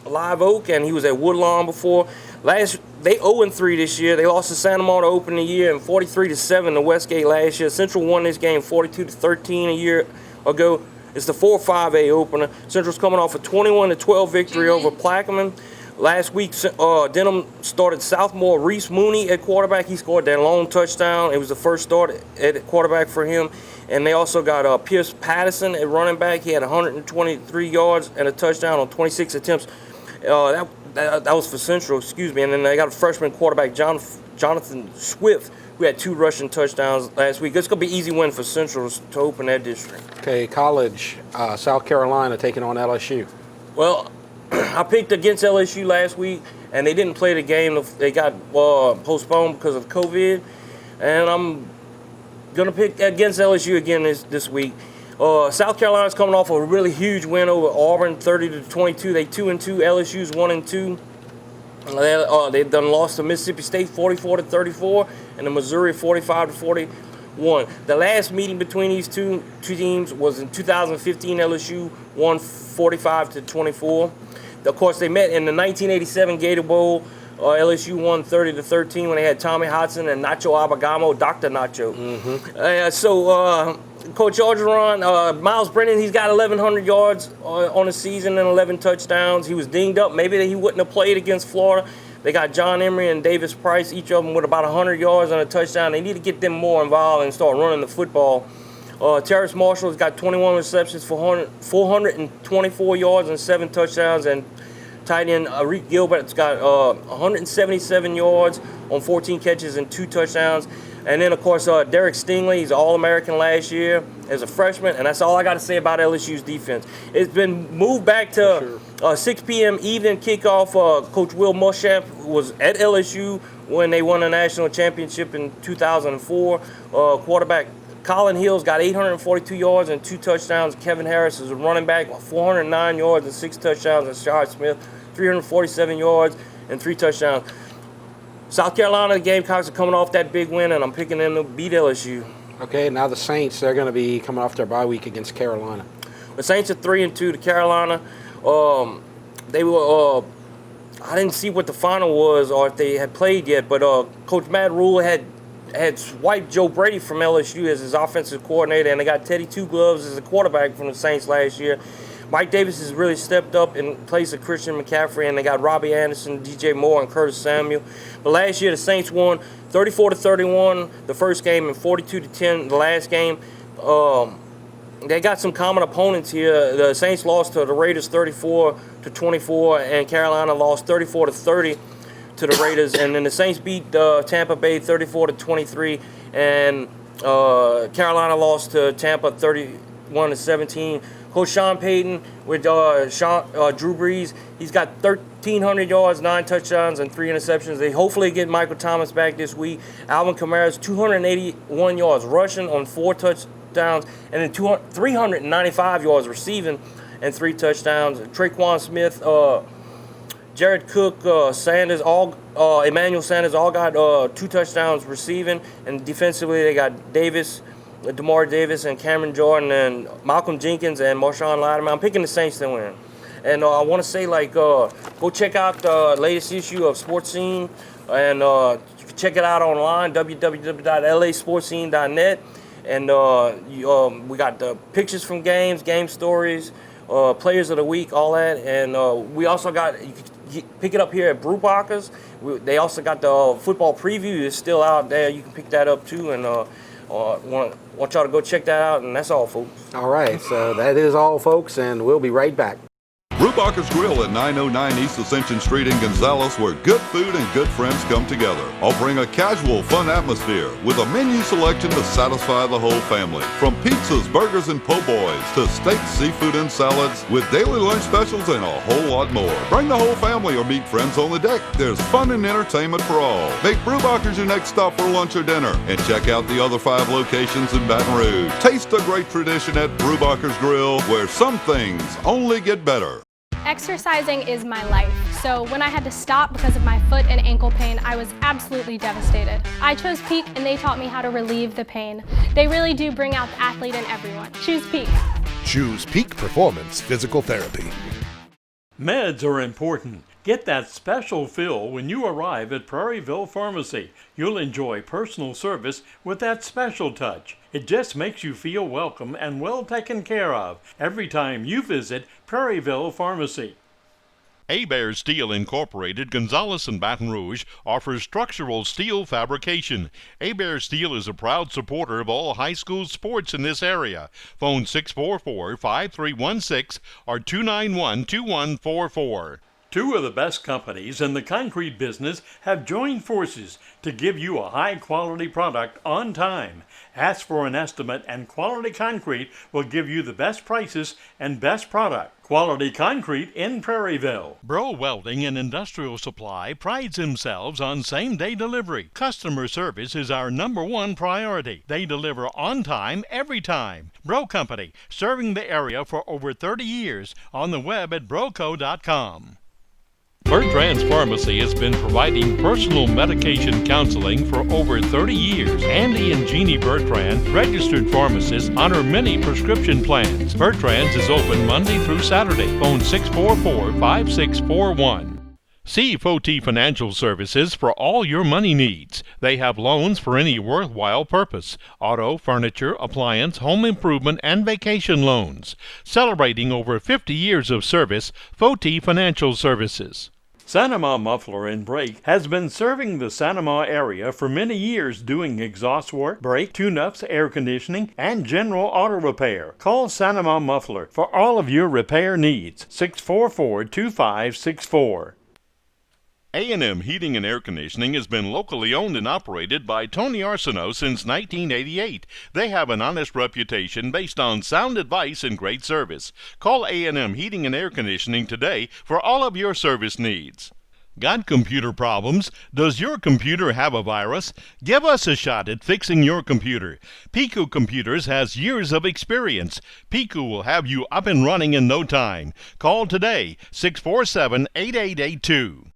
Live Oak, and he was at Woodlawn before. They 0-3 this year. They lost to Santa Marta to open the year and 43-7 to Westgate last year. Central won this game 42-13 a year ago. It's the 4-5A opener. Central's coming off a 21-12 victory over Plaquemine. Last week, Denham started Southmore Reese Mooney at quarterback. He scored that long touchdown. It was the first start at quarterback for him. And they also got Pierce Patterson at running back. He had 123 yards and a touchdown on 26 attempts. That was for Central, excuse me. And then they got a freshman quarterback, Jonathan Swift, who had 2 rushing touchdowns last week. It's going to be an easy win for Central to open that district. Okay, college, South Carolina taking on LSU. Well, I picked against LSU last week, and they didn't play the game. They got postponed because of COVID, and I'm going to pick against LSU again this week. South Carolina's coming off a really huge win over Auburn, 30-22. They 2-2. LSU's 1-2. They've done lost to Mississippi State 44-34, and the Missouri 45-41. The last meeting between these two teams was in 2015. LSU won 45-24. Of course, they met in the 1987 Gator Bowl. LSU won 30-13 when they had Tommy Hodson and Nacho Abagamo, Dr. Nacho. Coach Orgeron, Miles Brennan, he's got 1,100 yards on the season and 11 touchdowns. He was dinged up. Maybe he wouldn't have played against Florida. They got John Emery and Davis Price, each of them with about 100 yards and a touchdown. They need to get them more involved and start running the football. Terrace Marshall's got 21 receptions for 424 yards and 7 touchdowns. And tight end Arik Gilbert's got 177 yards on 14 catches and 2 touchdowns. And then, of course, Derek Stingley, he's an All-American last year as a freshman. And that's all I got to say about LSU's defense. It's been moved back to 6 p.m. evening kickoff. Coach Will Muschamp was at LSU when they won the national championship in 2004. Quarterback Colin Hill's got 842 yards and 2 touchdowns. Kevin Harris is a running back, 409 yards and 6 touchdowns. And Shard Smith, 347 yards and 3 touchdowns. South Carolina, the Gamecocks are coming off that big win, and I'm picking them to beat LSU. Okay, now the Saints, they're going to be coming off their bye week against Carolina. The Saints are 3-2 to Carolina. They were. I didn't see what the final was or if they had played yet, but Coach Matt Rule had had swiped Joe Brady from LSU as his offensive coordinator, and they got Teddy Two Gloves as a quarterback from the Saints last year. Mike Davis has really stepped up in place of Christian McCaffrey, and they got Robbie Anderson, DJ Moore, and Curtis Samuel. But last year, the Saints won 34-31 the first game and 42-10 the last game. They got some common opponents here. The Saints lost to the Raiders 34-24, and Carolina lost 34-30 to the Raiders. And then the Saints beat Tampa Bay 34-23, and Carolina lost to Tampa 31-17. Coach Sean Payton with Drew Brees, he's got 1,300 yards, 9 touchdowns, and 3 interceptions. They hopefully get Michael Thomas back this week. Alvin Kamara's 281 yards rushing on 4 touchdowns, and then 395 yards receiving and 3 touchdowns. Traquan Smith, Jared Cook, Emmanuel Sanders all got 2 touchdowns receiving, and defensively they got Davis, DeMar Davis, and Cameron Jordan, and Malcolm Jenkins, and Marshawn Lattimore. I'm picking the Saints to win. And I want to say, go check out the latest issue of Sports Scene, and you can check it out online, www.lasportscene.net. And we got the pictures from games, game stories, players of the week, all that. And we also got, you can pick it up here at Brewbackers. They also got the football preview. It's still out there. You can pick that up too. And want y'all to go check that out, and that's all, folks. All right, so that is all, folks, and we'll be right back. Brewbackers Grill at 909 East Ascension Street in Gonzales, where good food and good friends come together. Offering a casual, fun atmosphere with a menu selection to satisfy the whole family. From pizzas, burgers, and po' boys to steaks, seafood, and salads, with daily lunch specials and a whole lot more. Bring the whole family or meet friends on the deck. There's fun and entertainment for all. Make Brewbackers your next stop for lunch or dinner, and check out the other 5 locations in Baton Rouge. Taste a great tradition at Brewbackers Grill, where some things only get better. Exercising is my life, so when I had to stop because of my foot and ankle pain, I was absolutely devastated. I chose Peak, and they taught me how to relieve the pain. They really do bring out the athlete in everyone. Choose Peak. Choose Peak Performance Physical Therapy. Meds are important. Get that special fill when you arrive at Prairieville Pharmacy. You'll enjoy personal service with that special touch. It just makes you feel welcome and well taken care of every time you visit Prairieville Pharmacy. Hebert Steel Incorporated, Gonzales and Baton Rouge, offers structural steel fabrication. Hebert Steel is a proud supporter of all high school sports in this area. Phone 644-5316 or 291-2144. 2 of the best companies in the concrete business have joined forces to give you a high-quality product on time. Ask for an estimate, and Quality Concrete will give you the best prices and best product. Quality Concrete in Prairieville. Bro Welding and Industrial Supply prides themselves on same-day delivery. Customer service is our #1 priority. They deliver on time, every time. Bro Company, serving the area for over 30 years. On the web at broco.com. Bertrand's Pharmacy has been providing personal medication counseling for over 30 years. Andy and Jeannie Bertrand, registered pharmacists, honor many prescription plans. Bertrand's is open Monday through Saturday. Phone 644-5641. See Foti Financial Services for all your money needs. They have loans for any worthwhile purpose: auto, furniture, appliance, home improvement, and vacation loans. Celebrating over 50 years of service, Foti Financial Services. Sanama Muffler and Brake has been serving the Sanama area for many years, doing exhaust work, brake, tune-ups, air conditioning, and general auto repair. Call Sanama Muffler for all of your repair needs. 644-2564. A&M Heating and Air Conditioning has been locally owned and operated by Tony Arsenault since 1988. They have an honest reputation based on sound advice and great service. Call A&M Heating and Air Conditioning today for all of your service needs. Got computer problems? Does your computer have a virus? Give us a shot at fixing your computer. Piku Computers has years of experience. Piku will have you up and running in no time. Call today, 647-8882.